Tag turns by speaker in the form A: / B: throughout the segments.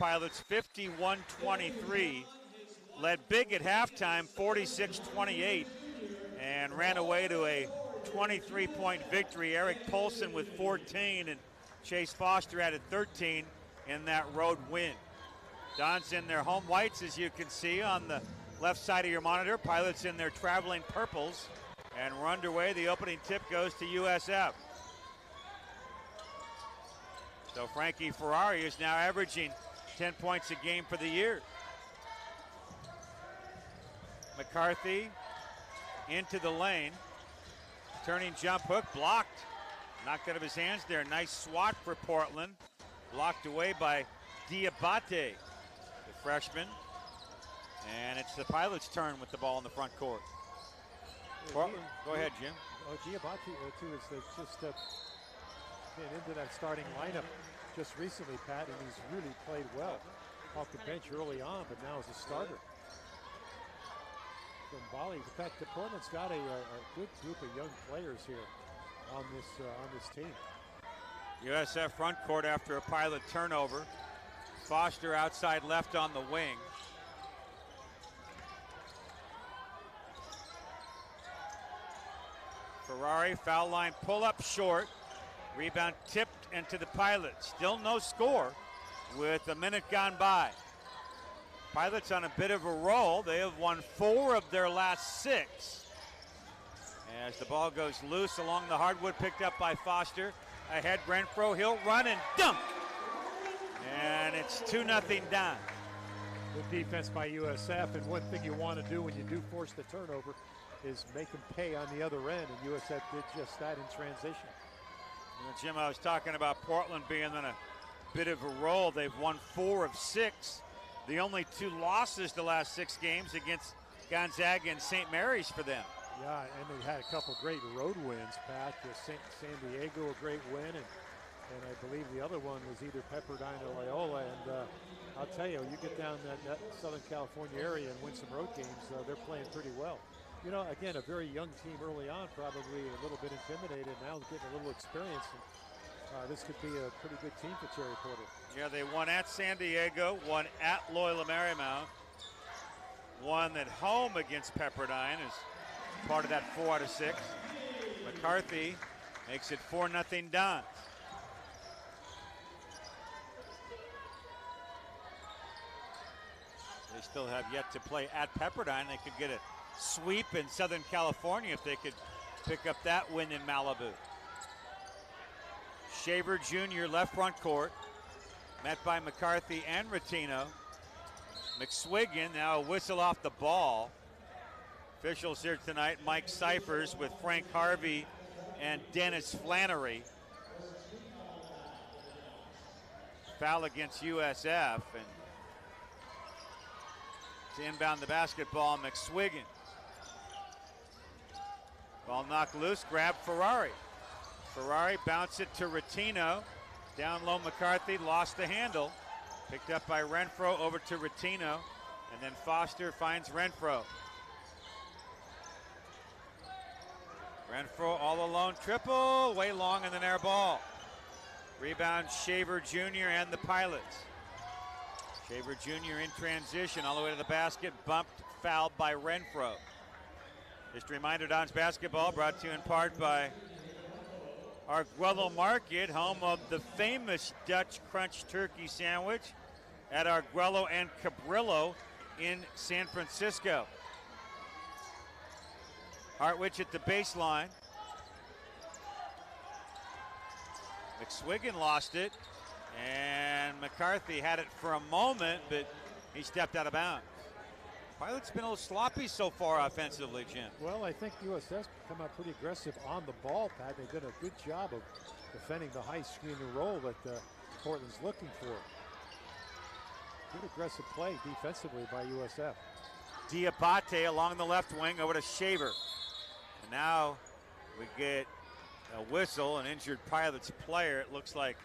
A: Pilots 51-23. Led big at halftime, 46-28, and ran away to a 23-point victory. Eric Polson with 14 and Chase Foster added 13 in that road win. Dons in their home whites, as you can see on the left side of your monitor. Pilots in their traveling purples. And we're underway. The opening tip goes to USF. So Frankie Ferrari is now averaging 10 points a game for the year. McCarthy into the lane. Turning jump hook, blocked. Knocked out of his hands there. Nice swat for Portland. Blocked away by Diabate, the freshman. And it's the Pilots' turn with the ball in the front court. Portland, go ahead, Jim.
B: Diabate, too, is just been into that starting lineup just recently, Pat, and he's really played well off the bench early on, but now as a starter. From Bali, in fact, Portland's got a good group of young players here on this team.
A: USF front court after a Pilot turnover. Foster outside left on the wing. Ferrari, foul line pull up short. Rebound tipped into the Pilots. Still no score with a minute gone by. Pilots on a bit of a roll. They have won 4 of their last 6. As the ball goes loose along the hardwood, picked up by Foster. Ahead Renfro, he'll run and dunk. And it's 2-0 down.
B: Good defense by USF, and one thing you want to do when you do force the turnover is make them pay on the other end, and USF did just that in transition.
A: Jim, I was talking about Portland being on a bit of a roll. They've won 4 of 6. The only 2 losses the last 6 games against Gonzaga and St. Mary's for them.
B: Yeah, and they had a couple great road wins, Pat. San Diego, a great win, and I believe the other one was either Pepperdine or Loyola. And I'll tell you, you get down that Southern California area and win some road games, they're playing pretty well. You know, again, a very young team early on, probably a little bit intimidated. Now getting a little experience. And, this could be a pretty good team for Terry Porter.
A: Yeah, they won at San Diego, won at Loyola Marymount, won at home against Pepperdine as part of that 4 out of 6. McCarthy makes it 4-0 Dons. They still have yet to play at Pepperdine. They could get a sweep in Southern California if they could pick up that win in Malibu. Shaver Jr. left front court, met by McCarthy and Ratino. McSwiggan, now a whistle off the ball. Officials here tonight, Mike Cyphers with Frank Harvey and Dennis Flannery. Foul against USF, and to inbound the basketball, McSwiggan. Ball knocked loose, grab Ferrari. Ferrari bounced it to Ratino. Down low McCarthy, lost the handle. Picked up by Renfro, over to Ratino. And then Foster finds Renfro. Renfro all alone, triple, way long and then air ball. Rebound Shaver Jr. and the Pilots. Shaver Jr. in transition all the way to the basket, bumped, fouled by Renfro. Just a reminder, Dons basketball brought to you in part by Arguello Market, home of the famous Dutch Crunch Turkey Sandwich at Arguello and Cabrillo in San Francisco. Hartwich at the baseline. McSwiggan lost it, and McCarthy had it for a moment, but he stepped out of bounds. Pilots been a little sloppy so far offensively, Jim.
B: Well, I think USF's come out pretty aggressive on the ball, Pat. They've done a good job of defending the high screen and roll that Portland's looking for. Good aggressive play defensively by USF.
A: Diabate along the left wing over to Shaver. And now we get a whistle, an injured Pilots player. It looks like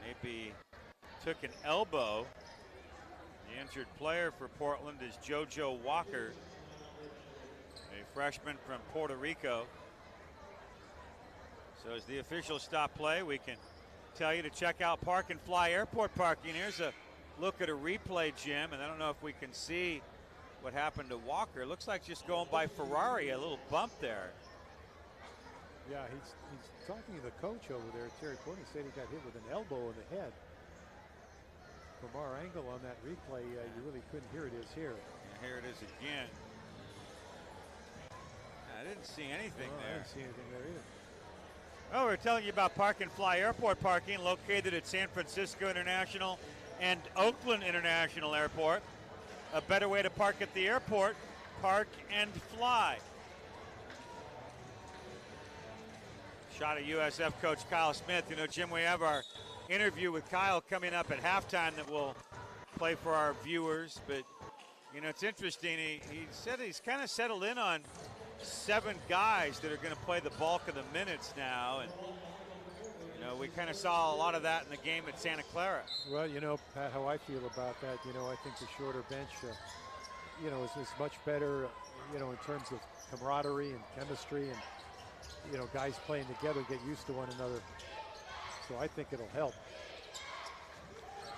A: maybe took an elbow. The injured player for Portland is JoJo Walker, a freshman from Puerto Rico. So as the officials stop play, we can tell you to check out Park and Fly Airport Parking. Here's a look at a replay, Jim, and I don't know if we can see what happened to Walker. Looks like just going by Ferrari, a little bump there.
B: Yeah, he's talking to the coach over there. Terry Portland said he got hit with an elbow in the head. From our angle on that replay, you really couldn't hear it as here.
A: And here it is again. I didn't see anything there.
B: I didn't see anything there either.
A: Oh, we're telling you about Park and Fly Airport parking located at San Francisco International and Oakland International Airport. A better way to park at the airport, Park and Fly. Shot of USF coach Kyle Smith. You know, Jim, we have our interview with Kyle coming up at halftime that we'll play for our viewers. But, you know, it's interesting. He said he's kind of settled in on 7 guys that are going to play the bulk of the minutes now. And, you know, we kind of saw a lot of that in the game at Santa Clara.
B: Well, you know, Pat, how I feel about that, you know, I think the shorter bench, you know, is much better, you know, in terms of camaraderie and chemistry and, you know, guys playing together get used to one another. So I think it'll help.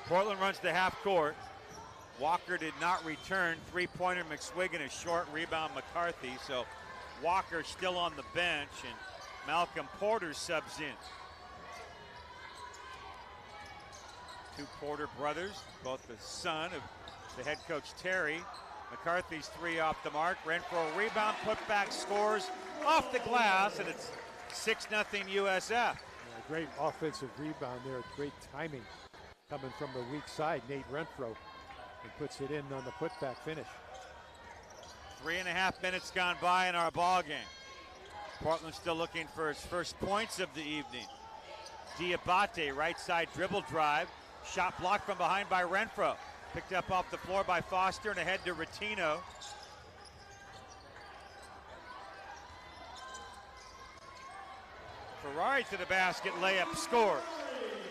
A: Portland runs to half court. Walker did not return. Three-pointer McSwiggan, a short rebound McCarthy. So Walker still on the bench, and Malcolm Porter subs in. 2 Porter brothers, both the son of the head coach Terry. McCarthy's 3 off the mark. Renfro rebound, putback, scores off the glass, and it's 6-0 USF.
B: Yeah, great offensive rebound there. Great timing coming from the weak side, Nate Renfro, and puts it in on the putback finish.
A: 3.5 minutes gone by in our ball game. Portland still looking for its first points of the evening. Diabate, right side dribble drive. Shot blocked from behind by Renfro. Picked up off the floor by Foster and ahead to Rattino. Ferrari to the basket, layup scores.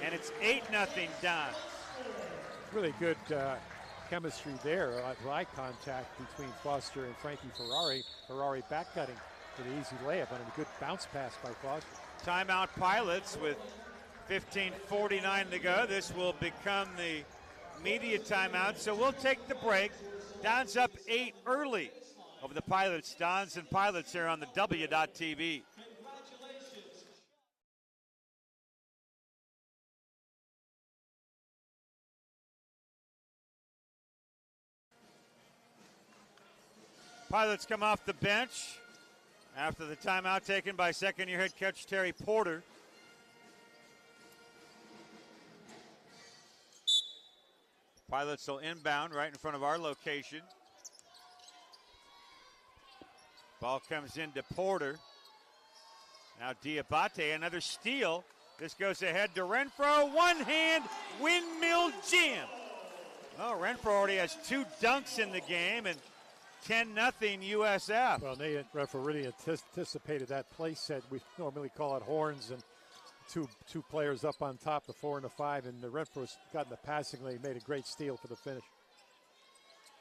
A: And it's 8-0 Dons.
B: Really good chemistry there, eye contact between Foster and Frankie Ferrari. Ferrari back cutting for the easy layup and a good bounce pass by Foster.
A: Timeout Pilots with 15:49 to go. This will become the media timeout, so we'll take the break. Dons up 8 early over the Pilots. Dons and Pilots here on the W.TV. Pilots come off the bench after the timeout taken by second-year head coach Terry Porter. Pilots will inbound right in front of our location. Ball comes into Porter. Now Diabate, another steal. This goes ahead to Renfro. One-hand windmill jam. Oh, Renfro already has 2 dunks in the game, and 10-0 USF.
B: Well, Nate Renfro really anticipated that play set. We normally call it horns, and two players up on top, the 4 and the 5, and the Renfro's got in the passing lane, made a great steal for the finish.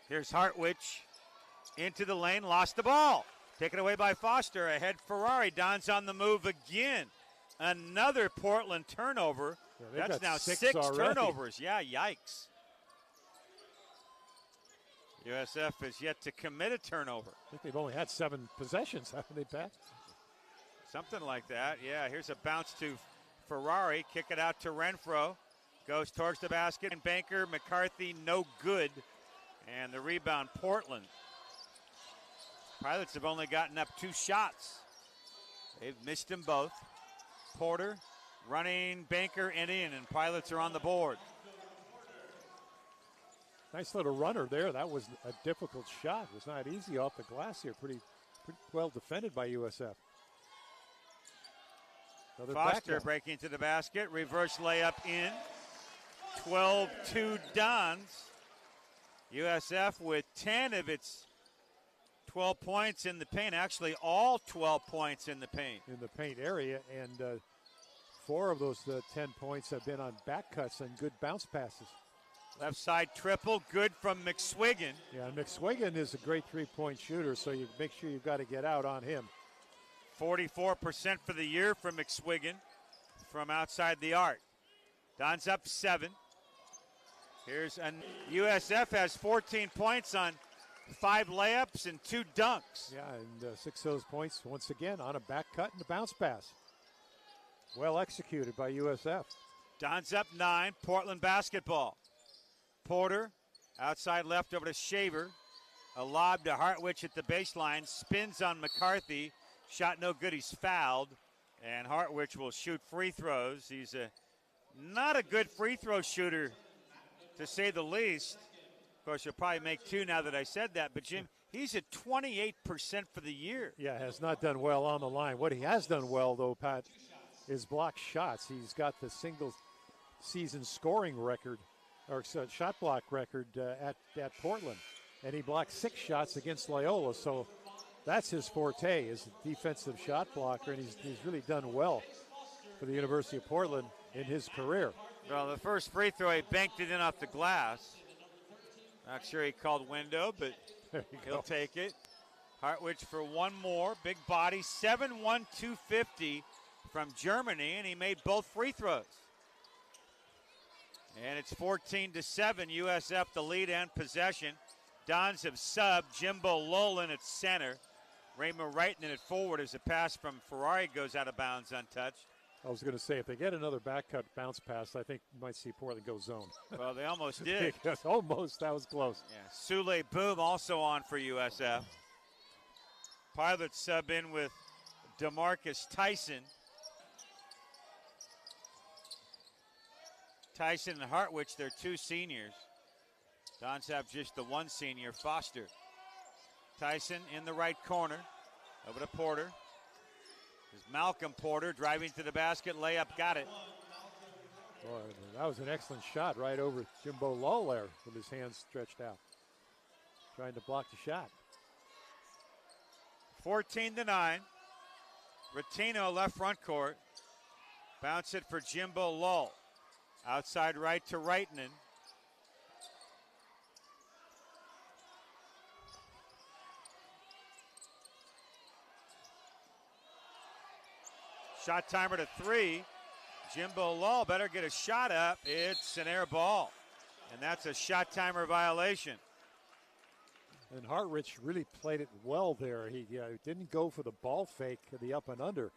A: Here's Hartwich into the lane, lost the ball. Taken away by Foster, ahead Ferrari. Don's on the move again. Another Portland turnover.
B: Yeah,
A: that's now 6
B: already.
A: turnovers. Yeah, yikes. USF has yet to commit a turnover.
B: I think they've only had 7 possessions, haven't they, Pat?
A: Something like that. Yeah, here's a bounce to Ferrari. Kick it out to Renfro. Goes towards the basket. And Banker, McCarthy, no good. And the rebound, Portland. Pilots have only gotten up 2 shots. They've missed them both. Porter running, Banker and in, and Pilots are on the board.
B: Nice little runner there. That was a difficult shot. It was not easy off the glass here. Pretty well defended by USF. Another
A: Foster breaking to the basket. Reverse layup in. 12-2 Dons. USF with 10 of its 12 points in the paint. Actually, all 12 points in the paint.
B: In the paint area, and 4 of those 10 points have been on back cuts and good bounce passes.
A: Left side triple, good from McSwiggan.
B: Yeah, McSwiggan is a great three-point shooter, so you make sure you've got to get out on him.
A: 44% for the year from McSwiggan from outside the arc. Don's up 7. Here's a USF has 14 points on 5 layups and 2 dunks.
B: Yeah, and 6 of those points, once again, on a back cut and a bounce pass. Well executed by USF.
A: Don's up 9, Portland basketball. Porter, outside left over to Shaver. A lob to Hartwich at the baseline, spins on McCarthy. Shot no good, he's fouled. And Hartwich will shoot free throws. He's not a good free throw shooter, to say the least. Of course, he'll probably make 2 now that I said that. But, Jim, he's at 28% for the year.
B: Yeah, has not done well on the line. What he has done well, though, Pat, is block shots. He's got the single season scoring record, or shot block record at Portland. And he blocked 6 shots against Loyola. So that's his forte, is a defensive shot blocker. And he's really done well for the University of Portland in his career.
A: Well, the first free throw, he banked it in off the glass. Not sure he called window, but he'll take it. Hartwich for one more. Big body, 7'1", 250 from Germany, and he made both free throws. And it's 14-7, USF the lead and possession. Dons have subbed. Jimbo Lolin at center. Raymond Reitman at forward as a pass from Ferrari goes out of bounds untouched.
B: I was going to say, if they get another back cut bounce pass, I think you might see Portland go zone.
A: Well, they almost did.
B: Almost. That was close.
A: Yeah. Sule Boom also on for USF. Pilots sub in with DeMarcus Tyson. Tyson and Hartwich, they're 2 seniors. Dons have just the 1 senior, Foster. Tyson in the right corner. Over to Porter. There's Malcolm Porter driving to the basket, layup, got it.
B: Boy, that was an excellent shot right over Jimbo Lull there with his hands stretched out, trying to block the shot.
A: 14-9. Ratino left front court. Bounce it for Jimbo Lull. Outside right to Reitman. Shot timer to 3. Jimbo Lull better get a shot up. It's an air ball. And that's a shot timer violation.
B: And Hartwich really played it well there. He didn't go for the ball fake, the up and under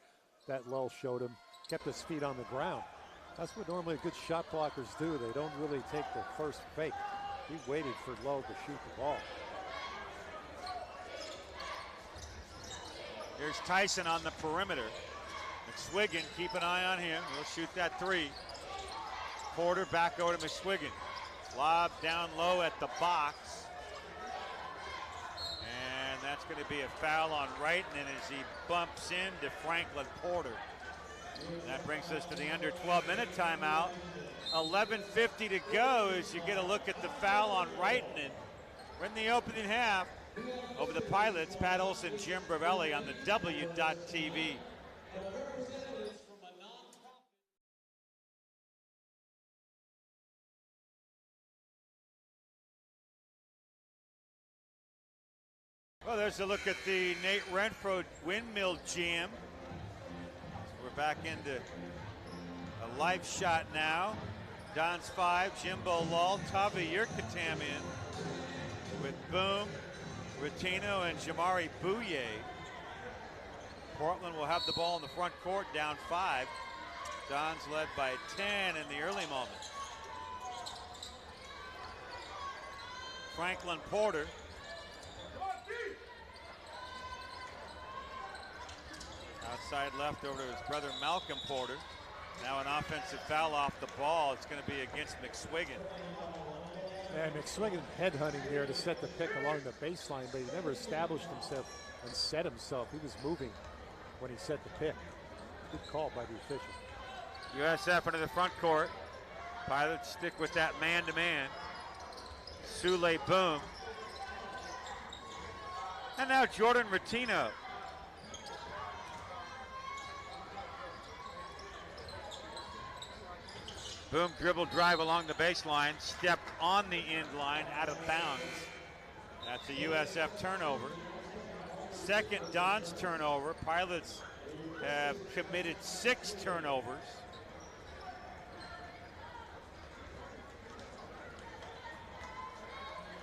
B: that Lull showed him. Kept his feet on the ground. That's what normally good shot blockers do. They don't really take the first fake. He waited for Lull to shoot the ball.
A: Here's Tyson on the perimeter. McSwiggan, keep an eye on him. He'll shoot that 3. Porter back over to McSwiggan. Lob down low at the box. And that's going to be a foul on Reitman as he bumps into Franklin Porter. That brings us to the under 12-minute timeout. 11:50 to go as you get a look at the foul on Reitman. We're in the opening half. Over the Pilots, Pat Olson, Jim Bravelli on the W.TV. Well, there's a look at the Nate Renfro Windmill Jam. We're back into a live shot now. Don's 5, Jimbo Lull, Tavi Yurkatam in with Boom, Ratino, and Jamari Bouye. Portland will have the ball in the front court, down 5. Don's led by 10 in the early moments. Franklin Porter. Outside left over to his brother Malcolm Porter. Now an offensive foul off the ball. It's going to be against McSwiggan.
B: And McSwiggan headhunting there to set the pick along the baseline, but he never established himself and set himself. He was moving when he set the pick. Good call by the official.
A: USF into the front court. Pilots stick with that man-to-man. Sule Boom. And now Jordan Ratino. Boom dribble drive along the baseline, stepped on the end line, out of bounds. That's a USF turnover. Second Don's turnover. Pilots have committed 6 turnovers.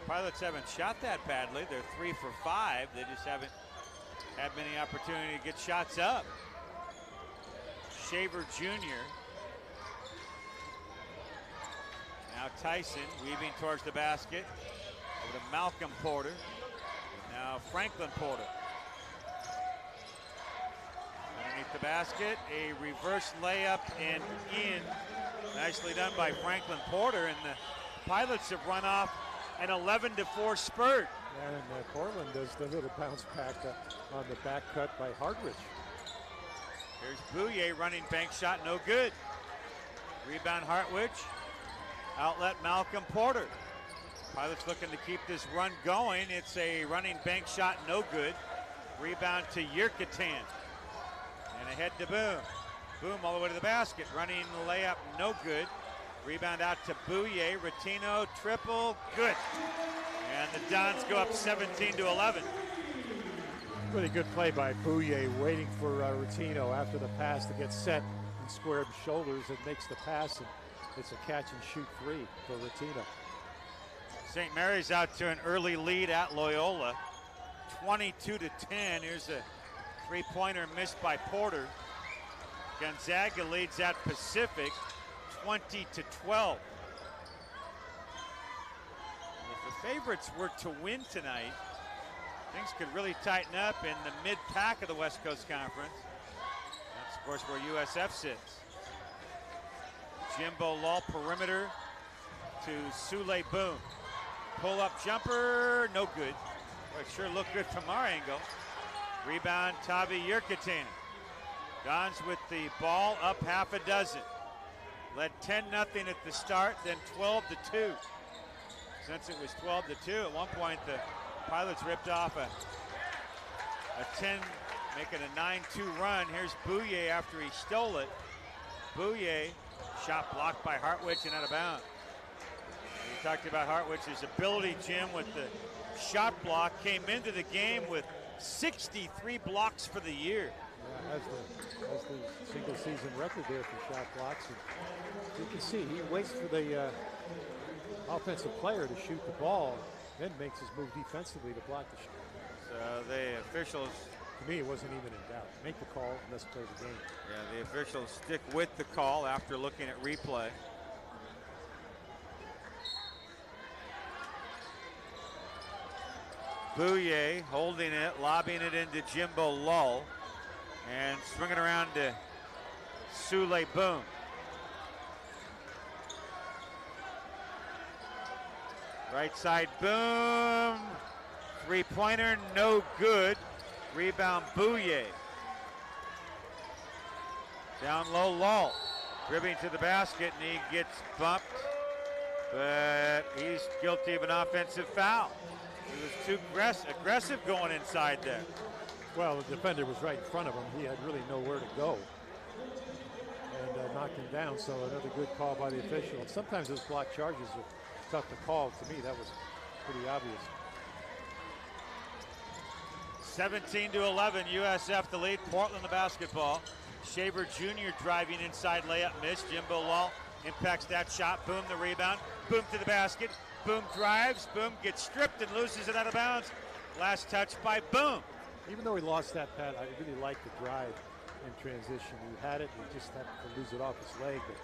A: Pilots haven't shot that badly. They're 3 for 5. They just haven't had many opportunity to get shots up. Shaver Jr. Now Tyson weaving towards the basket. Over to Malcolm Porter. Now Franklin Porter. Underneath the basket, a reverse layup and in. Nicely done by Franklin Porter, and the Pilots have run off an 11-4 spurt.
B: And Portland does the little bounce back on the back cut by Hartwich.
A: Here's Bouye running bank shot, no good. Rebound Hartwich. Outlet Malcolm Porter. Pilots looking to keep this run going. It's a running bank shot, no good. Rebound to Yurkatan. And ahead to Boom. Boom all the way to the basket. Running the layup, no good. Rebound out to Bouye. Ratino, triple, good. And the Dons go up 17-11.
B: Really good play by Bouye, waiting for Ratino after the pass to get set and square shoulders and makes the pass, and it's a catch and shoot three for Ratino.
A: St. Mary's out to an early lead at Loyola. 22-10. Here's a three-pointer missed by Porter. Gonzaga leads at Pacific 20-12. If the favorites were to win tonight, things could really tighten up in the mid-pack of the West Coast Conference. That's, of course, where USF sits. Jimbo Lull perimeter to Sule Boom. Pull-up jumper, no good. Well, it sure looked good from our angle. Rebound, Tavi Yurkatan. Dons with the ball, up half a dozen. Led 10-0 at the start, then 12-2. Since it was 12-2, at one point the Pilots ripped off a 10, making a 9-2 run. Here's Bouye after he stole it. Bouye, shot blocked by Hartwich and out of bounds. We talked about Hartwich's ability, Jim, with the shot block. Came into the game with 63 blocks for the year.
B: Yeah, has the single season record there for shot blocks. And you can see he waits for the offensive player to shoot the ball, then makes his move defensively to block the shot.
A: So the officials,
B: to me, it wasn't even in doubt. Make the call, and let's play the game.
A: yeah, the officials stick with the call after looking at replay. Bouye holding it, lobbing it into Jimbo Lull, and swinging around to Sule Boom. Right side, Boom. Three-pointer, no good. Rebound, Bouye. Down low, Lull. Dribbling to the basket, and he gets bumped. But he's guilty of an offensive foul. He was too aggressive going inside there.
B: Well, the defender was right in front of him. He had really nowhere to go. And knocked him down, so another good call by the official. And sometimes those block charges are tough to call. To me, that was pretty obvious.
A: 17-11, USF the lead. Portland the basketball. Shaver Jr. driving inside, layup missed. Jimbo Lull impacts that shot. Boom the rebound. Boom to the basket. Boom drives. Boom gets stripped and loses it out of bounds. Last touch by Boom.
B: Even though he lost that, Pat, I really liked the drive in transition. He had it, he just had to lose it off his leg, but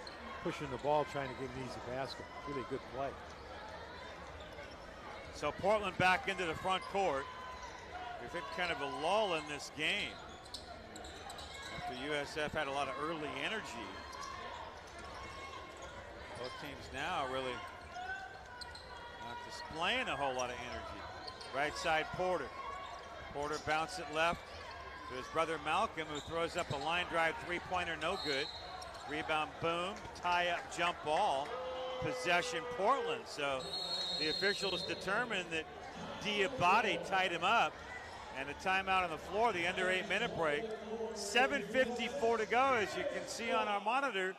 B: pushing the ball, trying to get an easy basket. Really good play.
A: So Portland back into the front court. We've hit kind of a lull in this game after USF had a lot of early energy. Both teams now really not displaying a whole lot of energy. Right side, Porter. Porter bounce it left to his brother Malcolm, who throws up a line drive three-pointer, no good. Rebound, Boom, tie-up jump ball, possession Portland. So the officials determined that Diabate tied him up, and a timeout on the floor, the under 8-minute break. 7:54 to go, as you can see on our monitor.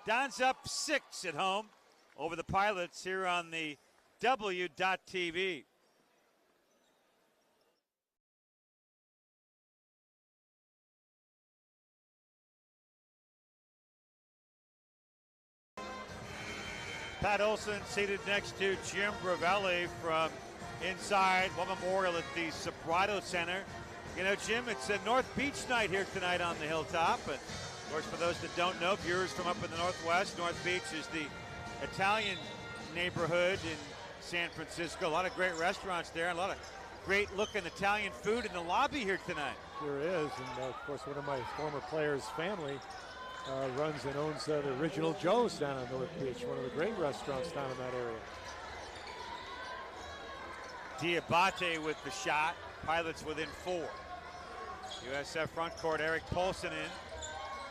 A: Dons up 6 at home over the Pilots here on the W.TV. Pat Olson seated next to Jim Bravelli from inside War Memorial at the Sobrado Center. You know, Jim, it's a North Beach night here tonight on the Hilltop. And of course, for those that don't know, viewers from up in the Northwest, North Beach is the Italian neighborhood in San Francisco. A lot of great restaurants there, and a lot of great looking Italian food in the lobby here tonight.
B: Sure is, and of course one of my former players' family runs and owns the Original Joe's down on North Beach, one of the great restaurants down in that area.
A: Diabate with the shot. Pilots within 4. USF front court, Eric Poulsen in.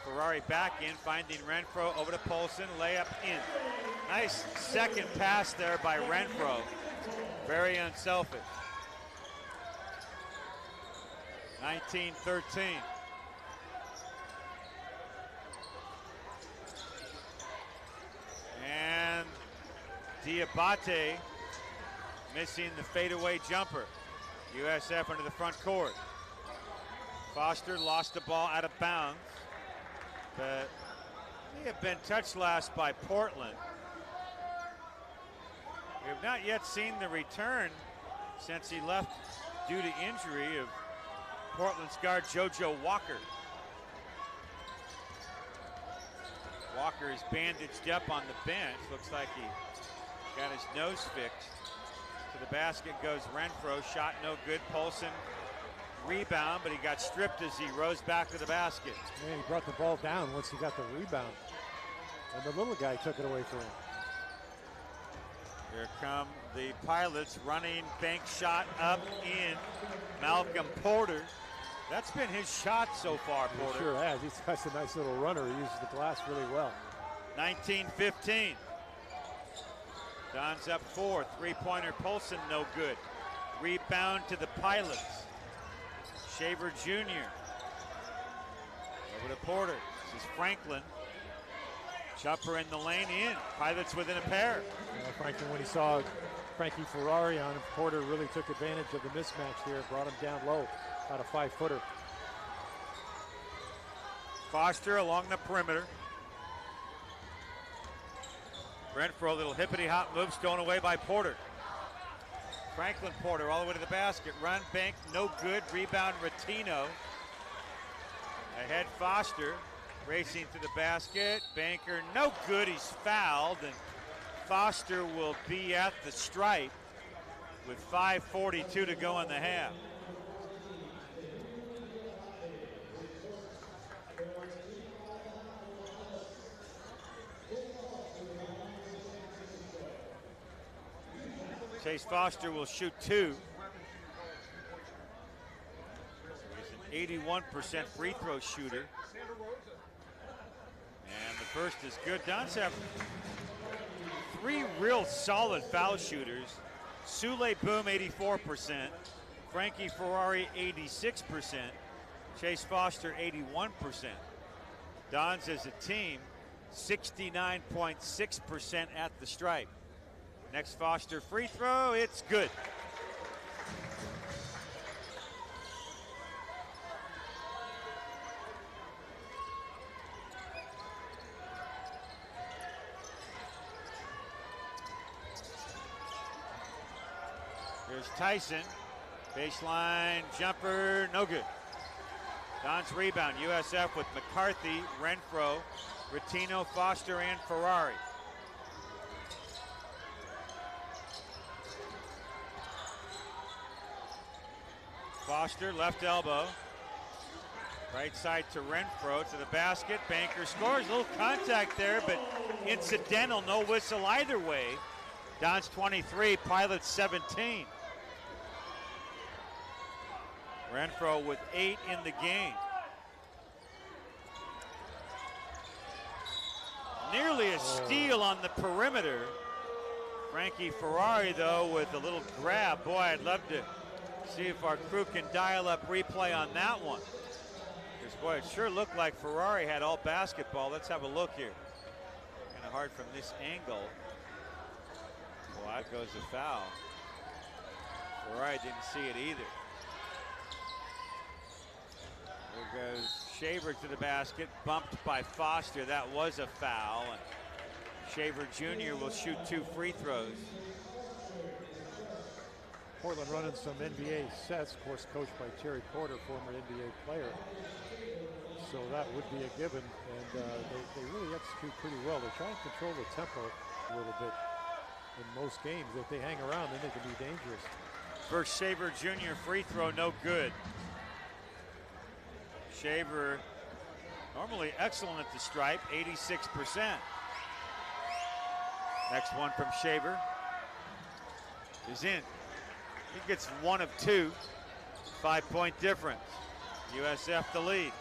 A: Ferrari back in, finding Renfro over to Poulsen, layup in. Nice second pass there by Renfro. Very unselfish. 19-13. And Diabate missing the fadeaway jumper. USF under the front court. Foster lost the ball out of bounds, but they have been touched last by Portland. We have not yet seen the return since he left due to injury of Portland's guard JoJo Walker. Walker is bandaged up on the bench. Looks like he got his nose fixed. To the basket goes Renfro. Shot no good. Poulsen rebound, but he got stripped as he rose back to the basket.
B: Man, he brought the ball down once he got the rebound. And the little guy took it away from him.
A: Here come the Pilots running bank shot up in. Malcolm Porter. That's been his shot so far, Porter.
B: He sure has. He's got a nice little runner. He uses the glass really well.
A: 19-15. Don's up 4. Three-pointer Poulsen no good. Rebound to the Pilots. Shaver Jr. Over to Porter. This is Franklin. Jumper in the lane in. Pilots within a pair.
B: Franklin, when he saw Frankie Ferrari on him, Porter really took advantage of the mismatch there, brought him down low, out a 5-footer.
A: Foster along the perimeter. Renfro, a little hippity-hop move, stolen away by Porter. Franklin Porter all the way to the basket. Run, bank, no good. Rebound, Ratino. Ahead, Foster. Racing to the basket. Banker, no good. He's fouled, and Foster will be at the stripe with 5:42 to go in the half. Chase Foster will shoot 2. He's an 81% free throw shooter. And the first is good. Don's have 3 real solid foul shooters. Sule Boom, 84%. Frankie Ferrari, 86%. Chase Foster, 81%. Don's as a team, 69.6% at the stripe. Next Foster free throw, it's good. Here's Tyson. Baseline jumper, no good. Don's rebound, USF with McCarthy, Renfro, Ratino, Foster, and Ferrari. Foster, left elbow. Right side to Renfro, to the basket. Banker scores. A little contact there, but incidental. No whistle either way. Don's 23, Pilots 17. Renfro with 8 in the game. Nearly a steal on the perimeter. Frankie Ferrari, though, with a little grab. Boy, I'd love to see if our crew can dial up replay on that one. Because, boy, it sure looked like Ferrari had all basketball. Let's have a look here. Kind of hard from this angle. Well, out goes the foul. Ferrari didn't see it either. There goes Shaver to the basket, bumped by Foster. That was a foul. And Shaver Jr. will shoot 2 free throws.
B: Portland running some NBA sets, of course, coached by Terry Porter, former NBA player. So that would be a given, and they really execute pretty well. They try and control the tempo a little bit in most games. If they hang around, then they can be dangerous.
A: First Shaver Jr. free throw, no good. Shaver, normally excellent at the stripe, 86%. Next one from Shaver is in. He gets one of two, 5-point difference. USF the lead.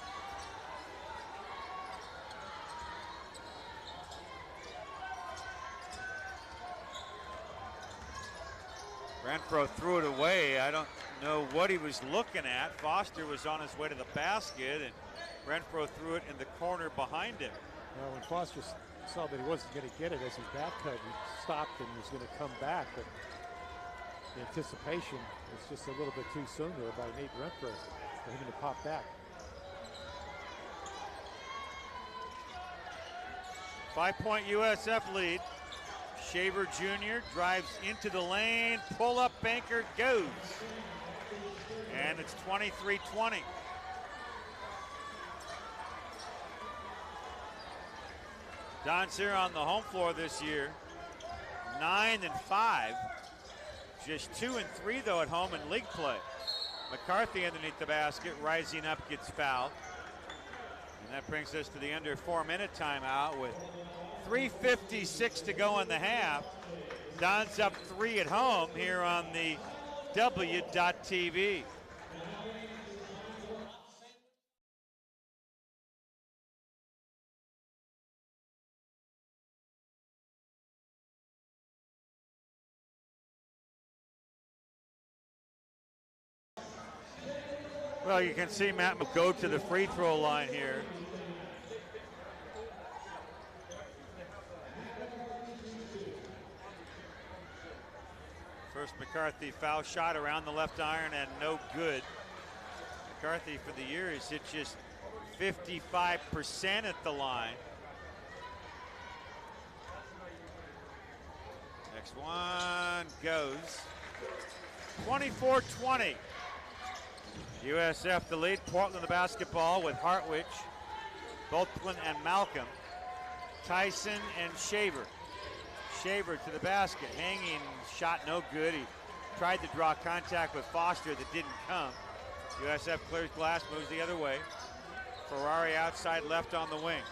A: Renfro threw it away. I don't know what he was looking at. Foster was on his way to the basket, and Renfro threw it in the corner behind him.
B: Well, when Foster saw that he wasn't going to get it as his back cut, he stopped and was going to come back, but the anticipation was just a little bit too soon there by Nate Renfro for him to pop back.
A: 5-point USF lead. Shaver Jr. drives into the lane, pull-up banker goes. And it's 23-20. Don's here on the home floor this year, 9-5. Just 2-3 though at home in league play. McCarthy underneath the basket, rising up, gets fouled. And that brings us to the under 4-minute timeout with 3:56 to go in the half. Don's up 3 at home here on the W.TV. Well, you can see Matt will go to the free throw line here. First McCarthy foul shot around the left iron and no good. McCarthy for the year is hit just 55% at the line. Next one goes. 24-20. USF the lead. Portland the basketball with Hartwich, Boltman and Malcolm, Tyson and Shaver. Shaver to the basket, hanging shot no good. He tried to draw contact with Foster that didn't come. USF clears glass, moves the other way. Ferrari outside left on the wing,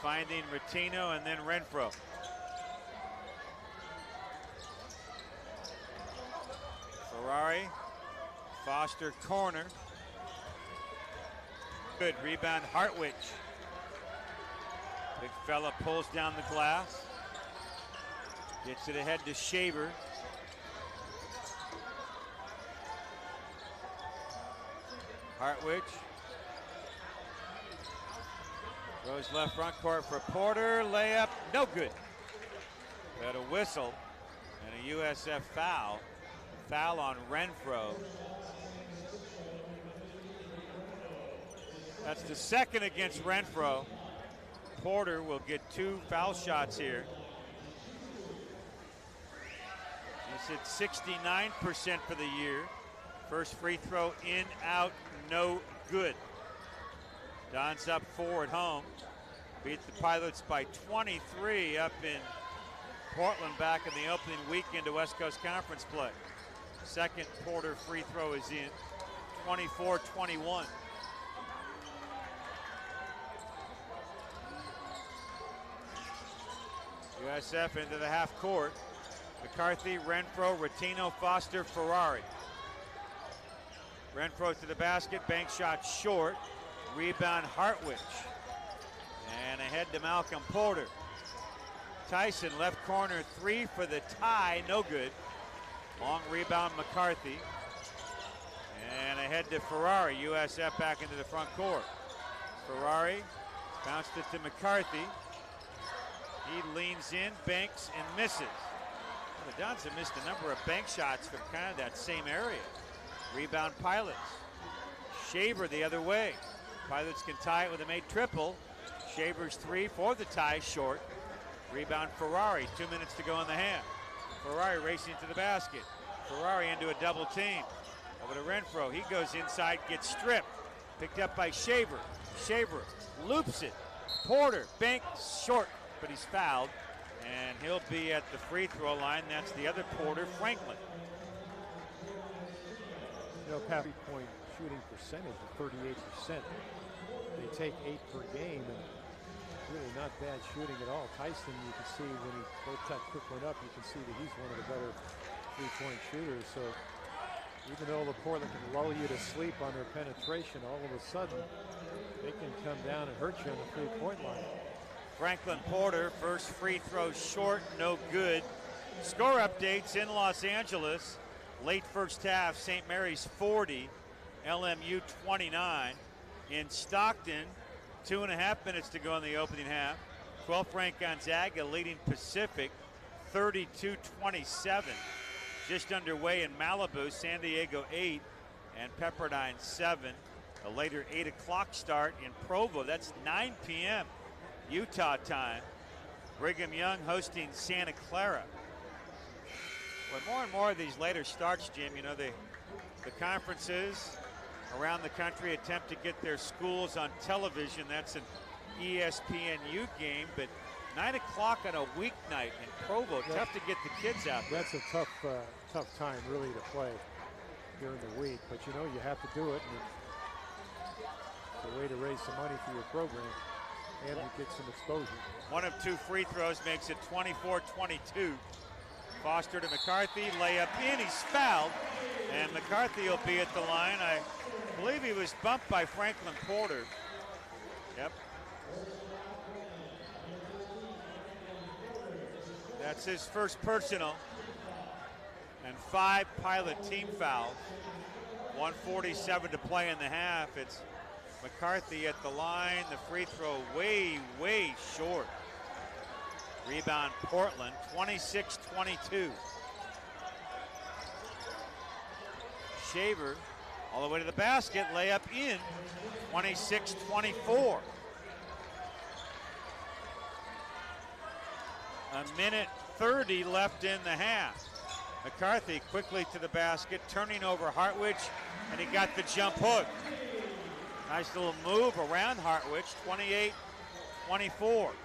A: finding Ratino and then Renfro. Ferrari, Foster corner. Good rebound, Hartwich. Big fella pulls down the glass. Gets it ahead to Shaver. Hartwich. Goes left front court for Porter. Layup, no good. Got a whistle and a USF foul. Foul on Renfro. That's the second against Renfro. Porter will get 2 foul shots here. He's hit 69% for the year. First free throw in, out, no good. Don's up 4 at home. Beat the Pilots by 23 up in Portland back in the opening weekend of West Coast Conference play. Second Porter free throw is in, 24-21. USF into the half court. McCarthy, Renfro, Ratino, Foster, Ferrari. Renfro to the basket, bank shot short. Rebound Hartwich. And ahead to Malcolm Porter. Tyson left corner 3 for the tie, no good. Long rebound McCarthy. And ahead to Ferrari. USF back into the front court. Ferrari bounced it to McCarthy. He leans in, banks, and misses. Well, the Dons have missed a number of bank shots from kind of that same area. Rebound Pilots. Shaver the other way. Pilots can tie it with a made triple. Shaver's 3 for the tie, short. Rebound Ferrari, 2 minutes to go in the half. Ferrari racing to the basket. Ferrari into a double team. Over to Renfro. He goes inside, gets stripped. Picked up by Shaver. Shaver loops it. Porter banks short, but he's fouled. And he'll be at the free throw line. That's the other Porter, Franklin.
B: You know, Pat, three-point shooting percentage of 38%. They take 8 per game, and really not bad shooting at all. Tyson, you can see when he both that quick one up, you can see that he's one of the better three-point shooters. So even though LaPorte can lull you to sleep on their penetration, all of a sudden they can come down and hurt you on the three-point line.
A: Franklin Porter, first free throw short, no good. Score updates in Los Angeles. Late first half, St. Mary's 40, LMU 29. In Stockton, 2.5 minutes to go in the opening half. 12th ranked Gonzaga leading Pacific 32-27. Just underway in Malibu, San Diego 8 and Pepperdine 7. A later 8 o'clock start in Provo. That's 9 p.m. Utah time. Brigham Young hosting Santa Clara. Well, more and more of these later starts, Jim, you know, the conferences around the country attempt to get their schools on television. That's an ESPNU game, but 9 o'clock on a weeknight in Provo, tough to get the kids out there.
B: That's a tough time really to play during the week, but you know you have to do it, and it's a way to raise some money for your program and to get some exposure.
A: One of 2 free throws makes it 24-22. Foster to McCarthy, layup in, he's fouled, and McCarthy will be at the line. I believe he was bumped by Franklin Porter. Yep. That's his first personal. And 5 Pilot team fouls. 1:47 to play in the half. It's McCarthy at the line. The free throw way short. Rebound Portland, 26-22. Shaver all the way to the basket, layup in, 26-24. A minute 30 left in the half. McCarthy quickly to the basket, turning over Hartwich, and he got the jump hook. Nice little move around Hartwich, 28-24.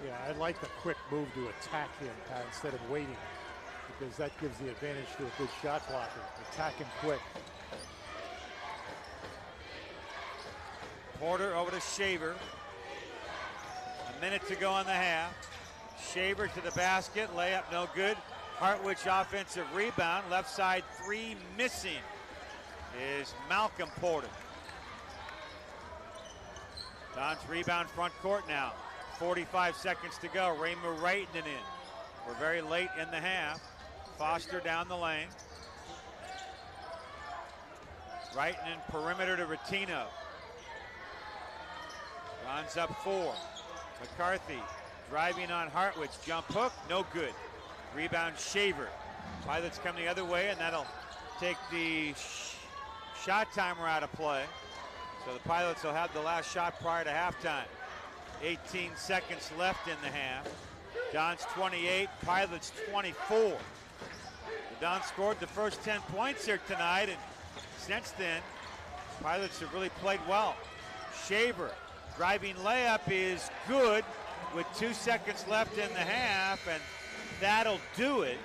B: Yeah, I like the quick move to attack him, Pat, instead of waiting, because that gives the advantage to a good shot blocker. Attack him quick.
A: Porter over to Shaver. A minute to go in the half. Shaver to the basket, layup no good. Hartwich offensive rebound, left side 3 missing is Malcolm Porter. Don's rebound front court now. 45 seconds to go. Raymond writing it in. We're very late in the half. Foster down the lane. Writing in perimeter to Ratino. Don's up 4. McCarthy driving on Hartwich. Jump hook, no good. Rebound Shaver. Pilots come the other way, and that'll take the shot timer out of play. So the Pilots will have the last shot prior to halftime. 18 seconds left in the half. Don's 28, Pilots 24. The Don scored the first 10 points here tonight, and since then, Pilots have really played well. Shaver, driving layup is good with 2 seconds left in the half, and that'll do it.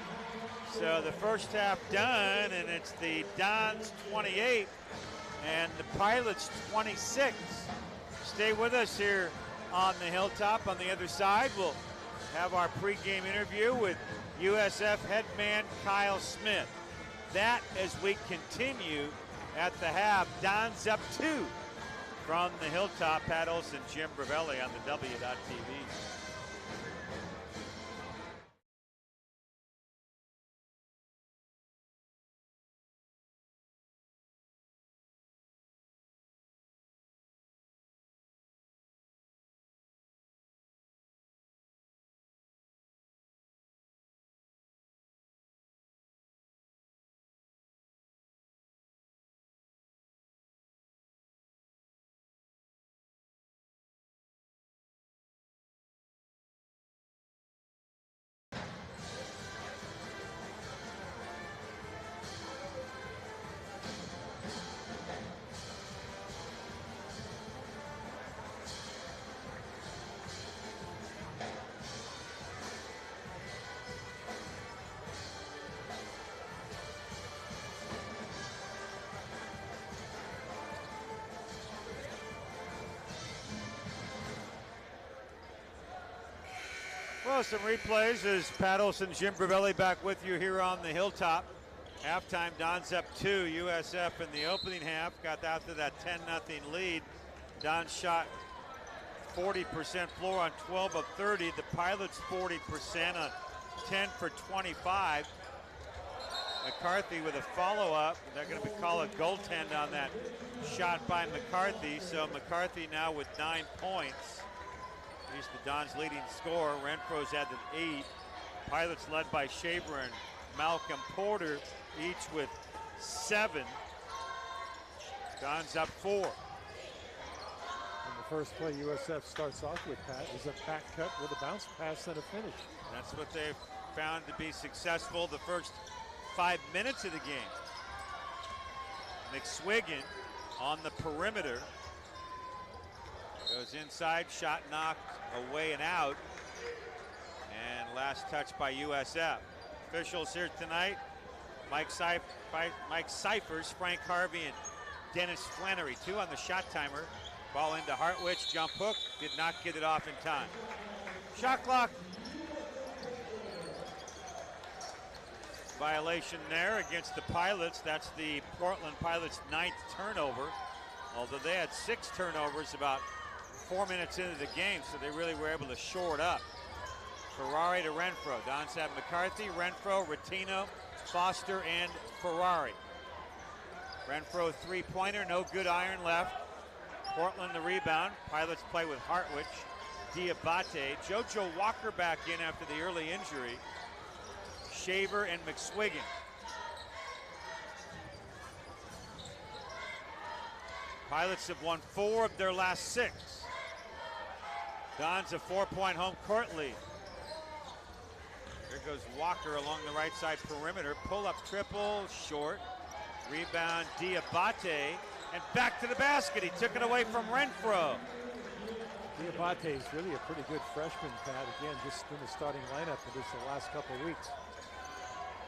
A: So the first half done, and it's the Dons 28 and the Pilots 26. Stay with us here on the Hilltop. On the other side, we'll have our pregame interview with USF head man Kyle Smith. That as we continue at the half. Dons up 2 from the Hilltop. Pat Olson, Jim Bravelli on the W.TV. Well, some replays as Pat Olson, Jim Bravelli back with you here on the Hilltop. Halftime, Don's up 2. USF in the opening half got out to that 10-0 lead. Don shot 40% floor on 12 of 30. The Pilots 40% on 10 for 25. McCarthy with a follow-up. They're going to call a goaltend on that shot by McCarthy. So McCarthy now with 9 points. He's the Don's leading scorer. Renfro's added 8. Pilots led by Shaver and Malcolm Porter, each with 7. Don's up 4.
B: And the first play USF starts off with, Pat, is a back cut with a bounce pass and a finish.
A: That's what they've found to be successful the first 5 minutes of the game. McSwiggan on the perimeter. Goes inside, shot knocked away and out. And last touch by USF. Officials here tonight, Mike Cyphers, Frank Harvey, and Dennis Flannery. 2 on the shot timer. Ball into Hartwich, jump hook, did not get it off in time. Shot clock. Violation there against the Pilots. That's the Portland Pilots' 9th turnover. Although they had 6 turnovers about 4 minutes into the game, so they really were able to shore it up. Ferrari to Renfro. Don's have McCarthy, Renfro, Rattino, Foster, and Ferrari. Renfro 3-pointer, no good iron left. Portland the rebound. Pilots play with Hartwich, Diabate. JoJo Walker back in after the early injury. Shaver and McSwiggan. Pilots have won 4 of their last 6. Don's a 4-point home court lead. Here goes Walker along the right side perimeter. Pull-up triple, short. Rebound, Diabate. And back to the basket. He took it away from Renfro.
B: Diabate is really a pretty good freshman, Pat. Again, just in the starting lineup for this the last couple of weeks.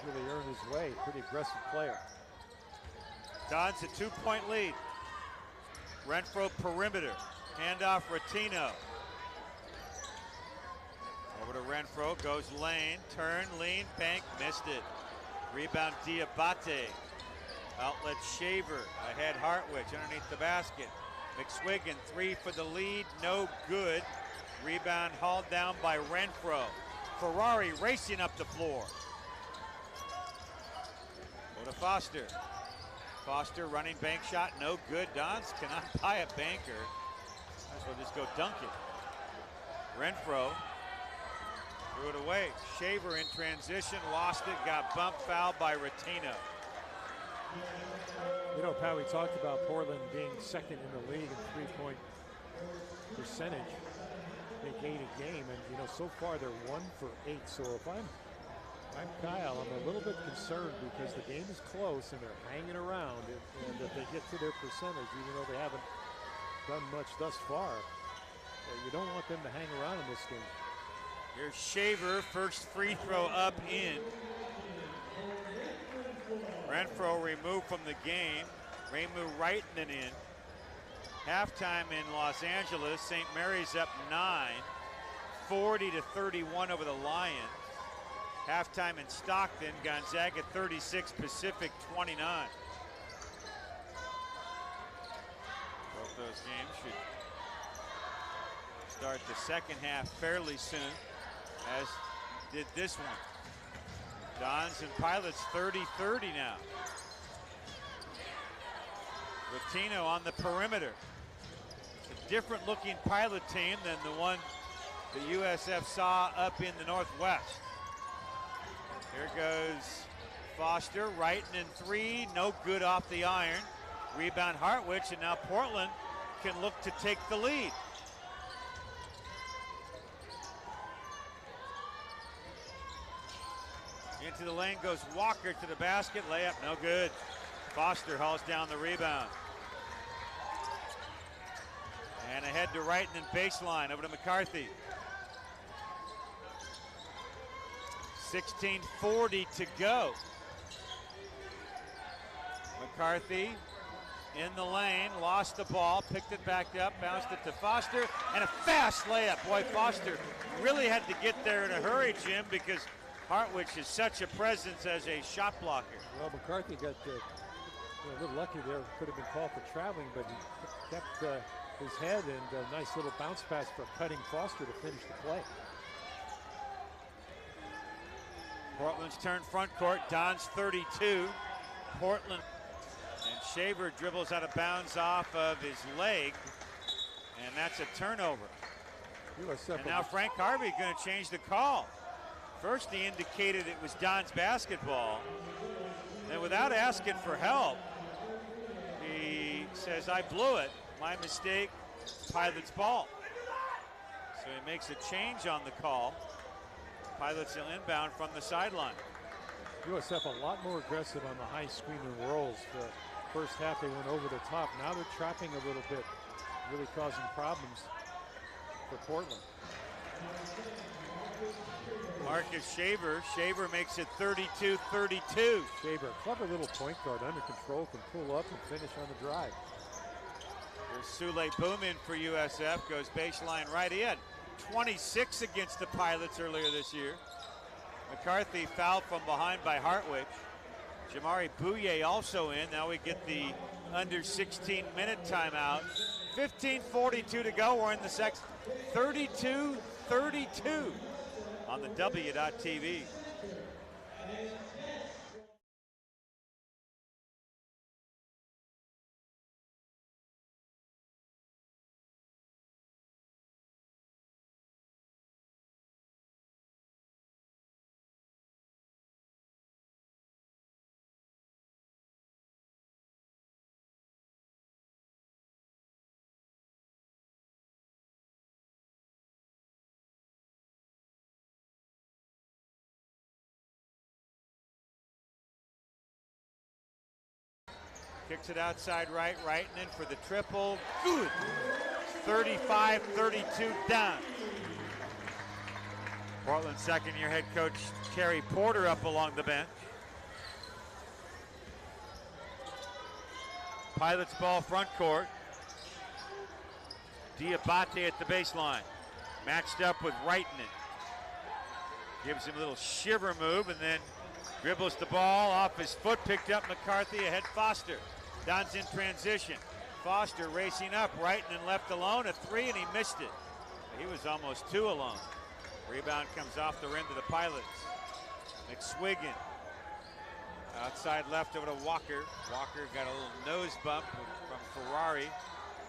B: Really earned his way. Pretty aggressive player.
A: Don's a 2-point lead. Renfro perimeter. Handoff Rattino. Over to Renfro, goes lane, turn, lean, bank, missed it. Rebound Diabate. Outlet Shaver, ahead Hartwich, underneath the basket. McSwiggan, 3 for the lead, no good. Rebound hauled down by Renfro. Ferrari racing up the floor. Go to Foster. Foster running bank shot, no good. Dons cannot buy a banker. Might as well just go dunk it. Renfro threw it away. Shaver in transition, lost it, got bumped, fouled by Rattino.
B: You know, Pat, we talked about Portland being second in the league in three-point percentage. Make 8 a game, and you know, so far they're 1 for 8. So if I'm Kyle, I'm a little bit concerned because the game is close and they're hanging around, and if they get to their percentage, even though they haven't done much thus far, you don't want them to hang around in this game.
A: Here's Shaver, first free throw up in. Renfro removed from the game. Ramu writing it in. Halftime in Los Angeles, St. Mary's up 9, 40-31 over the Lions. Halftime in Stockton, Gonzaga 36, Pacific 29. Both those games should start the second half fairly soon, as did this one. Dons and Pilots 30-30 now. Rattino on the perimeter. A different looking Pilot team than the one the USF saw up in the Northwest. Here goes Foster, writing in 3, no good off the iron. Rebound Hartwich, and now Portland can look to take the lead. Into the lane goes Walker to the basket, layup no good. Foster hauls down the rebound. And ahead to Wright and then baseline, over to McCarthy. 16:40 to go. McCarthy in the lane, lost the ball, picked it back up, bounced it to Foster, and a fast layup. Boy, Foster really had to get there in a hurry, Jim, because Hartwich is such a presence as a shot blocker.
B: Well, McCarthy got a little lucky there. Could have been called for traveling, but he kept his head, and a nice little bounce pass for cutting Foster to finish the play.
A: Portland's turn front court. Don's 32. Portland. And Shaver dribbles out of bounds off of his leg. And that's a turnover. And now Frank Harvey going to change the call. First he indicated it was Don's basketball. And without asking for help, he says, I blew it. My mistake. Pilot's ball. So he makes a change on the call. Pilots will inbound from the sideline.
B: USF a lot more aggressive on the high screen and rolls. The first half they went over the top. Now they're trapping a little bit, really causing problems for Portland.
A: Marcus Shaver. Shaver makes it 32-32.
B: Shaver, clever little point guard, under control, can pull up and finish on the drive.
A: There's Sule Boomin for USF, goes baseline right in. 26 against the Pilots earlier this year. McCarthy fouled from behind by Hartwich. Jamari Bouye also in. Now we get the under 16-minute timeout. 15:42 to go. We're in the second. 32-32 on the W.TV. Kicks it outside right, and in for the triple. Good. 35-32 down. Portland second-year head coach Terry Porter up along the bench. Pilots ball front court. Diabate at the baseline. Matched up with Reitman. Gives him a little shiver move and then dribbles the ball off his foot. Picked up McCarthy ahead Foster. Don's in transition. Foster racing up, Reitman left alone, a three, and he missed it. He was almost two alone. Rebound comes off the rim to the Pilots. McSwiggan. Outside left over to Walker. Walker got a little nose bump from Ferrari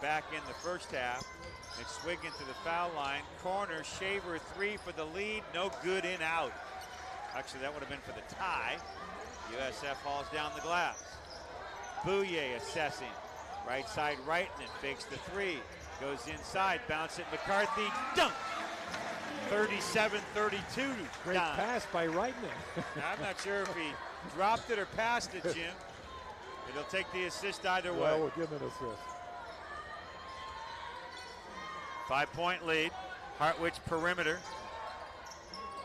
A: back in the first half. McSwiggan to the foul line. Corner, Shaver three for the lead. No good, in out. Actually, that would have been for the tie. USF hauls down the glass. Bouye assessing. Right side Reitman fakes the three. Goes inside, bounce it McCarthy, dunk! 37-32.
B: Great pass by Reitman.
A: I'm not sure if he dropped it or passed it, Jim. It'll take the assist either way.
B: Well, we'll give him an assist.
A: 5-point lead. Hartwich perimeter.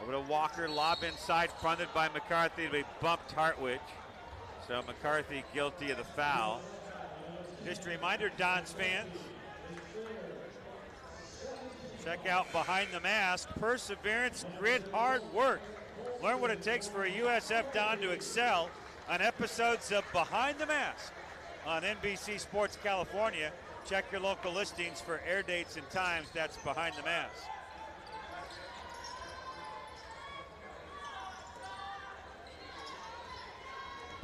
A: Over to Walker, lob inside, fronted by McCarthy. They bumped Hartwich. So McCarthy guilty of the foul. Just a reminder, Don's fans, check out Behind the Mask. Perseverance, grit, hard work. Learn what it takes for a USF Don to excel on episodes of Behind the Mask on NBC Sports California. Check your local listings for air dates and times. That's Behind the Mask.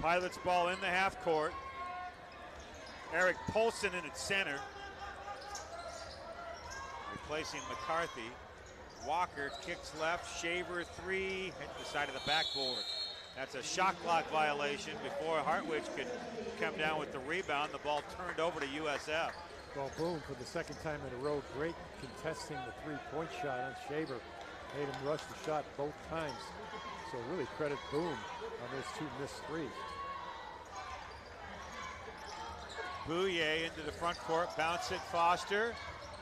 A: Pilots ball in the half court. Eric Polson in at center. Replacing McCarthy. Walker kicks left. Shaver three. Hit the side of the backboard. That's a shot clock violation before Hartwich could come down with the rebound. The ball turned over to USF.
B: Well, Boone for the second time in a row, great contesting the three-point shot on Shaver. Made him rush the shot both times. So really credit Boone on those two missed threes.
A: Bouye into the front court, bounce it Foster.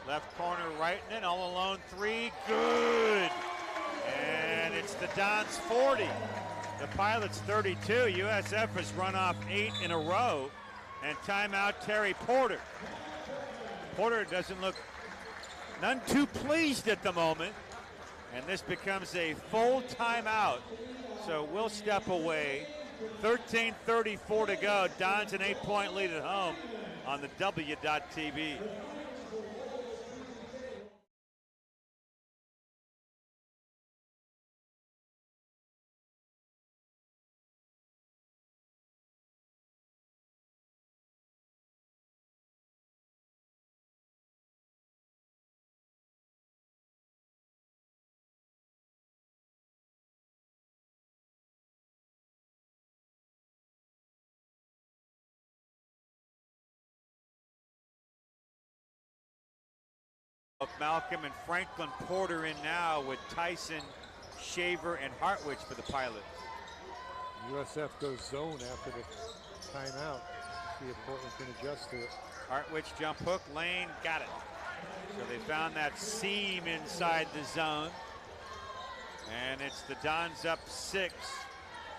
A: Left corner Reitman, all alone three, good. And it's the Dons 40. The Pilots 32. USF has run off 8 in a row. And timeout, Terry Porter. Porter doesn't look none too pleased at the moment. And this becomes a full timeout. So we'll step away. 13:34 to go. Dons an 8-point lead at home on the W.TV. Malcolm and Franklin Porter in now with Tyson, Shaver, and Hartwich for the Pilots.
B: USF goes zone after the timeout. See if Portland can adjust to it.
A: Hartwich jump hook, Lane got it. So they found that seam inside the zone. And it's the Dons up 6.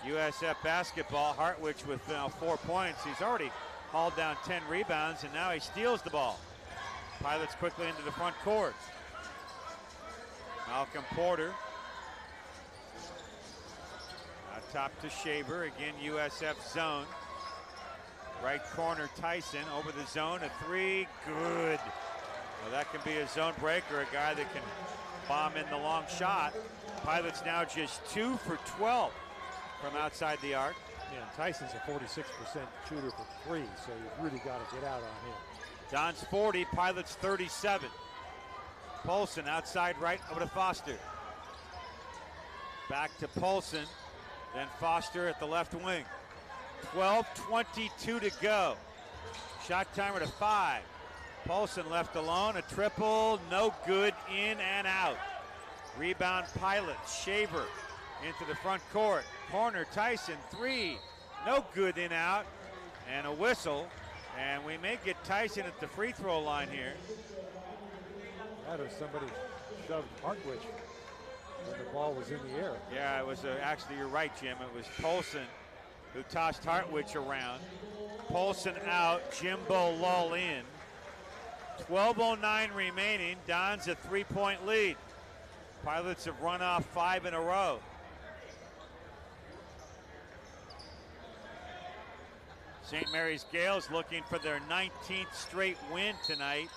A: USF basketball. Hartwich with 4 points. He's already hauled down 10 rebounds, and now he steals the ball. Pilots quickly into the front court. Malcolm Porter. Out top to Shaver. Again, USF zone. Right corner, Tyson over the zone. A 3, good. Well, that can be a zone breaker, a guy that can bomb in the long shot. Pilots now just 2 for 12 from outside the arc.
B: Yeah, and Tyson's a 46% shooter for 3, so you've really got to get out on him.
A: Dons 40, Pilots 37. Polson outside right over to Foster. Back to Polson, then Foster at the left wing. 12:22 to go. Shot timer to 5. Polson left alone, a triple, no good, in and out. Rebound Pilots, Shaver into the front court. Corner, Tyson, 3, no good, in out, and a whistle. And we may get Tyson at the free throw line here.
B: That or somebody shoved Hartwich when the ball was in the air.
A: Yeah, it was actually, you're right, Jim. It was Polson who tossed Hartwich around. Polson out, Jimbo Lull in. 12:09 remaining. Dons a 3-point lead. Pilots have run off 5 in a row. St. Mary's Gales looking for their 19th straight win tonight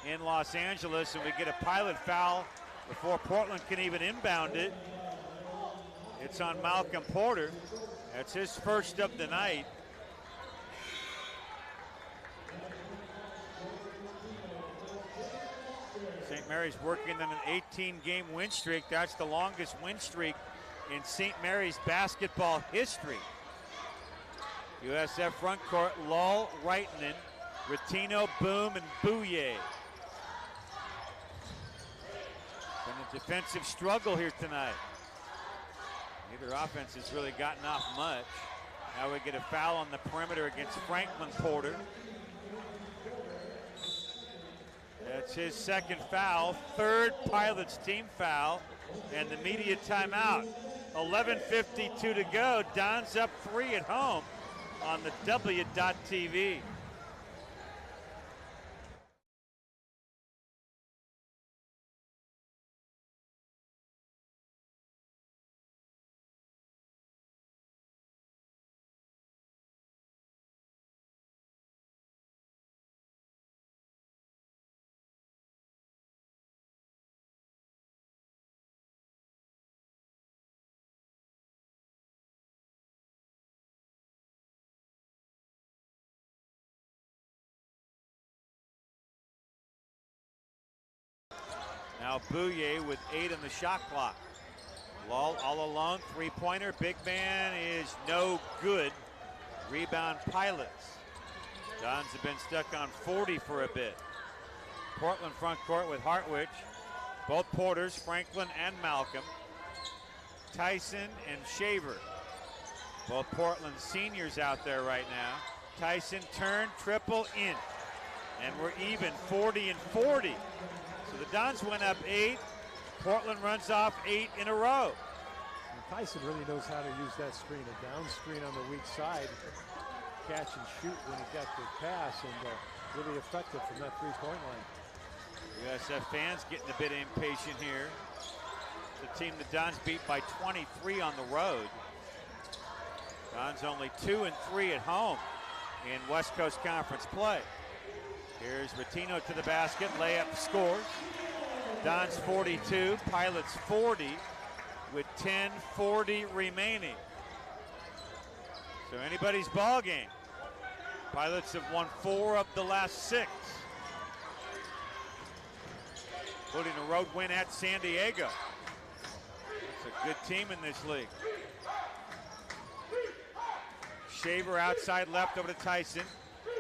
A: in Los Angeles, and we get a Pilot foul before Portland can even inbound it. It's on Malcolm Porter. That's his first of the night. St. Mary's working on an 18-game win streak. That's the longest win streak in St. Mary's basketball history. USF front court, Lull, Reitinen, Ratino, Boom, and Bouye. Been a defensive struggle here tonight. Neither offense has really gotten off much. Now we get a foul on the perimeter against Franklin Porter. That's his second foul, third Pilots team foul, and the media timeout. 11:52 to go, Dons up 3 at home on the W.TV. Now Bouye with 8 on the shot clock. Lull all alone, 3-pointer. Big man is no good. Rebound Pilots. Dons have been stuck on 40 for a bit. Portland front court with Hartwich. Both Porters, Franklin and Malcolm. Tyson and Shaver. Both Portland seniors out there right now. Tyson turn, triple, in. And we're even, 40 and 40. So the Dons went up 8. Portland runs off 8 in a row.
B: And Tyson really knows how to use that screen, a down screen on the weak side. catch and shoot when he got the pass, and really effective from that three-point line.
A: USF fans getting a bit impatient here. The team the Dons beat by 23 on the road. Dons only 2-3 at home in West Coast Conference play. Here's Ratino to the basket, layup scores. Dons 42, Pilots 40 with 10:40 remaining. So anybody's ball game. Pilots have won 4 of the last 6. Including a road win at San Diego. It's a good team in this league. Shaver outside left over to Tyson.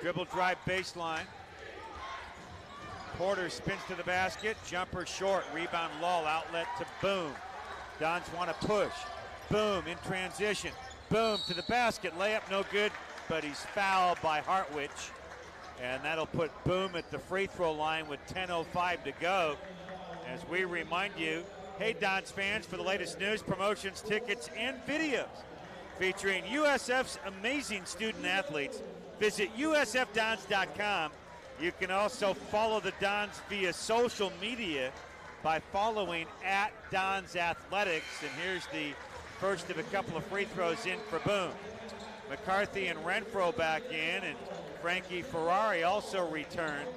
A: Dribble drive baseline. Porter spins to the basket. Jumper short. Rebound Lull. Outlet to Boom. Dons want to push. Boom in transition. Boom to the basket. Layup no good, but he's fouled by Hartwich. And that'll put Boom at the free throw line with 10:05 to go. As we remind you, hey Dons fans, for the latest news, promotions, tickets, and videos featuring USF's amazing student athletes, visit usfdons.com. You can also follow the Dons via social media by following @Dons Athletics. And here's the first of a couple of free throws in for Boom. McCarthy and Renfro back in, and Frankie Ferrari also returns.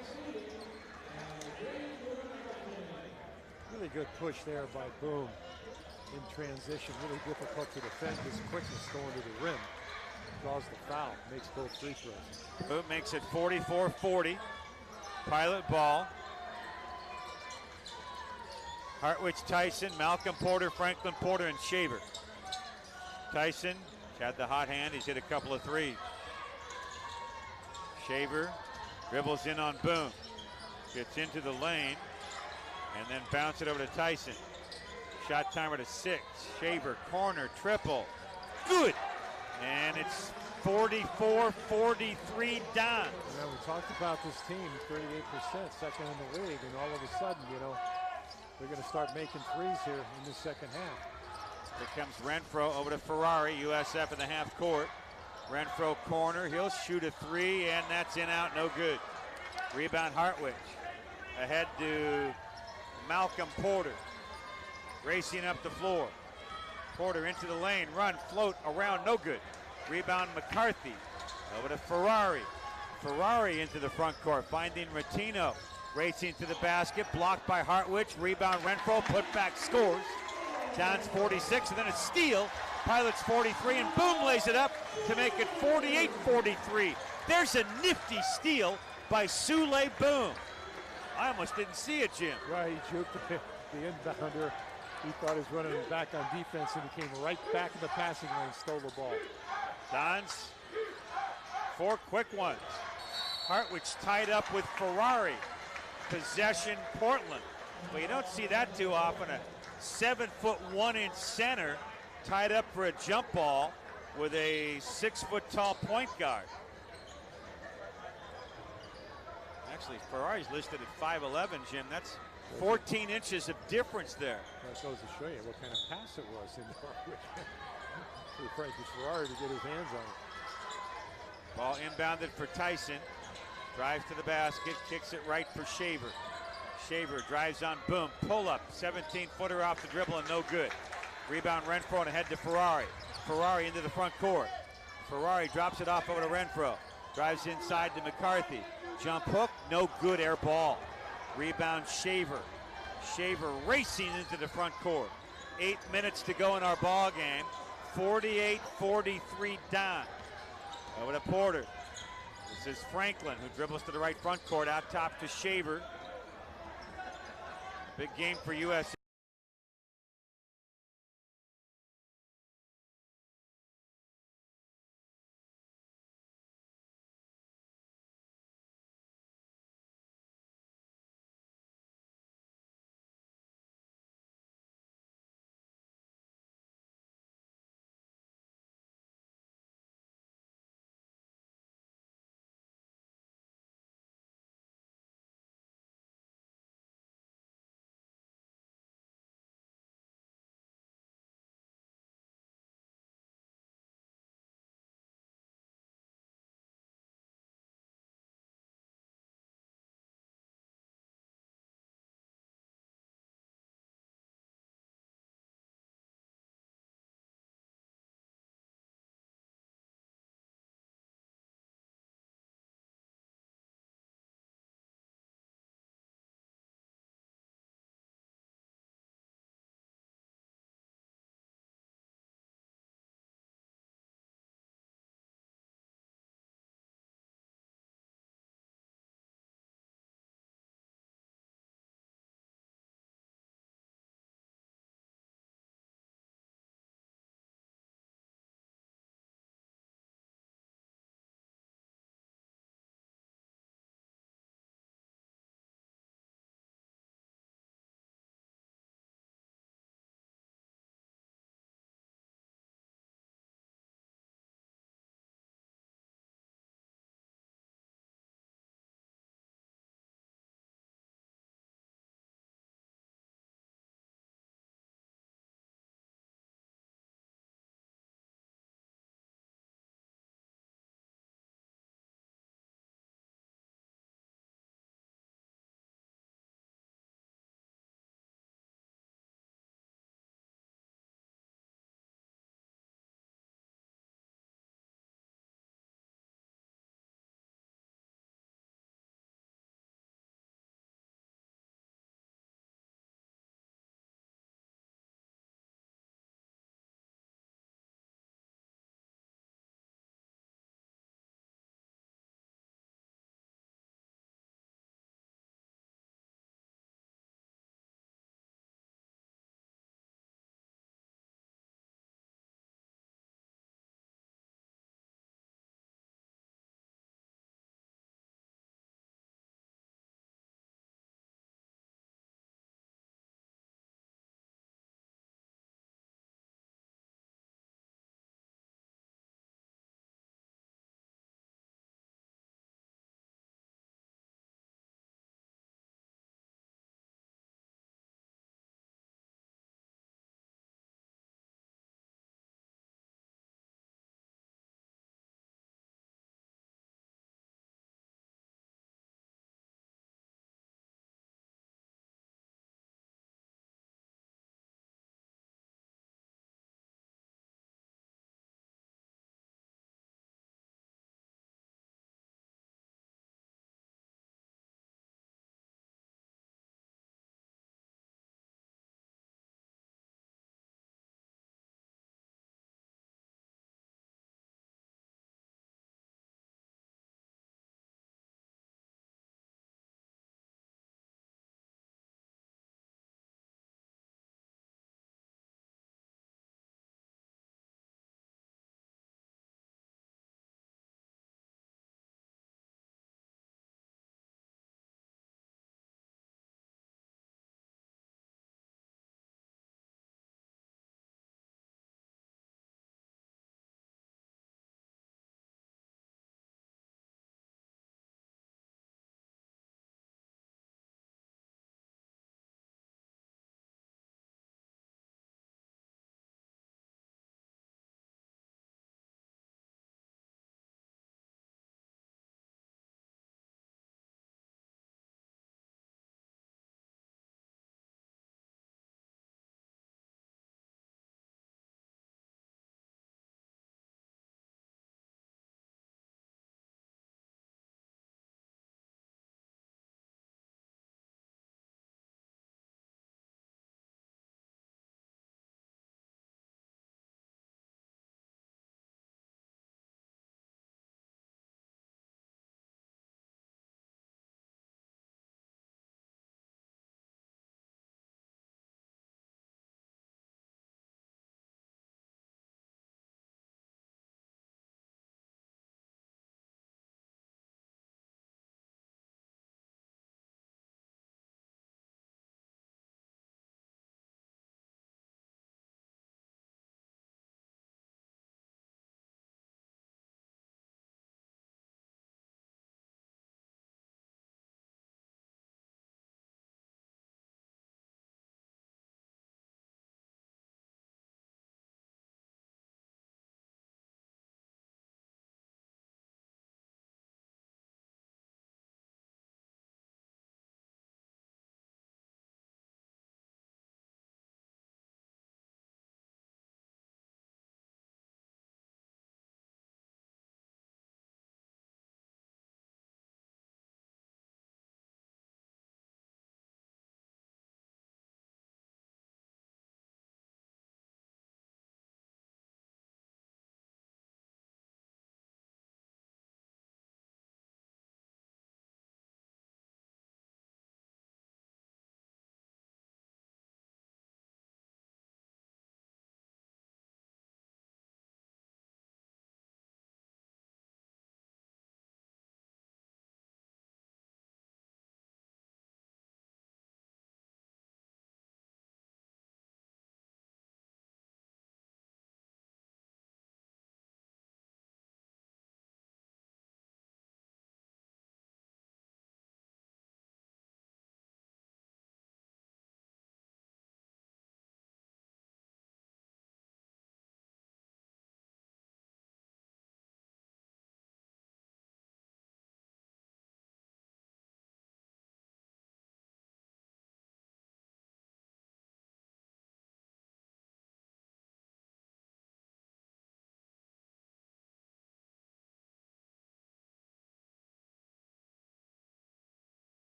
B: Really good push there by Boom in transition. Really difficult to defend. His quickness going to the rim. Draws the foul. Makes both free throws.
A: Boom makes it 44-40. Pilot ball. Hartwich, Tyson, Malcolm Porter, Franklin Porter, and Shaver. Tyson had the hot hand. He's hit a couple of threes. Shaver dribbles in on Boom. Gets into the lane. And then bounce it over to Tyson. Shot timer to 6. Shaver, corner, triple. Good! And it's 44-43 Dons.
B: Now we talked about this team, 38%, second in the league, and all of a sudden, you know, they're going to start making threes here in the second half.
A: Here comes Renfro over to Ferrari, USF in the half court. Renfro corner, he'll shoot a 3, and that's in out, no good. Rebound Hartwich. Ahead to Malcolm Porter. Racing up the floor. Porter into the lane, run, float, around, no good. Rebound McCarthy. Over to Ferrari. Ferrari into the front court, finding Ratino. Racing to the basket, blocked by Hartwich. Rebound Renfro, put back, scores. Dons 46, and then a steal. Pilots 43, and Boom lays it up to make it 48-43. There's a nifty steal by Sule Boom. I almost didn't see it, Jim.
B: Right, he juked the inbounder. He thought he was running back on defense, and he came right back in the passing lane, stole the ball.
A: Dons, 4 quick ones. Hartwich tied up with Ferrari. Possession, Portland. Well, you don't see that too often. A 7-foot 1-inch center tied up for a jump ball with a 6-foot tall point guard. Actually, Ferrari's listed at 5'11", Jim. That's 14 inches of difference there.
B: That goes to show you what kind of pass it was in for Frankie Ferrari to get his hands on it.
A: Ball inbounded for Tyson. Drives to the basket, kicks it right for Shaver. Shaver drives on Boom, pull up, 17-footer off the dribble and no good. Rebound Renfro and ahead to Ferrari. Ferrari into the front court. Ferrari drops it off over to Renfro. Drives inside to McCarthy. Jump hook, no good, air ball. Rebound Shaver. Shaver racing into the front court. 8 minutes to go in our ball game. 48-43 Dons. Over to Porter. This is Franklin, who dribbles to the right front court, out top to Shaver. Big game for USF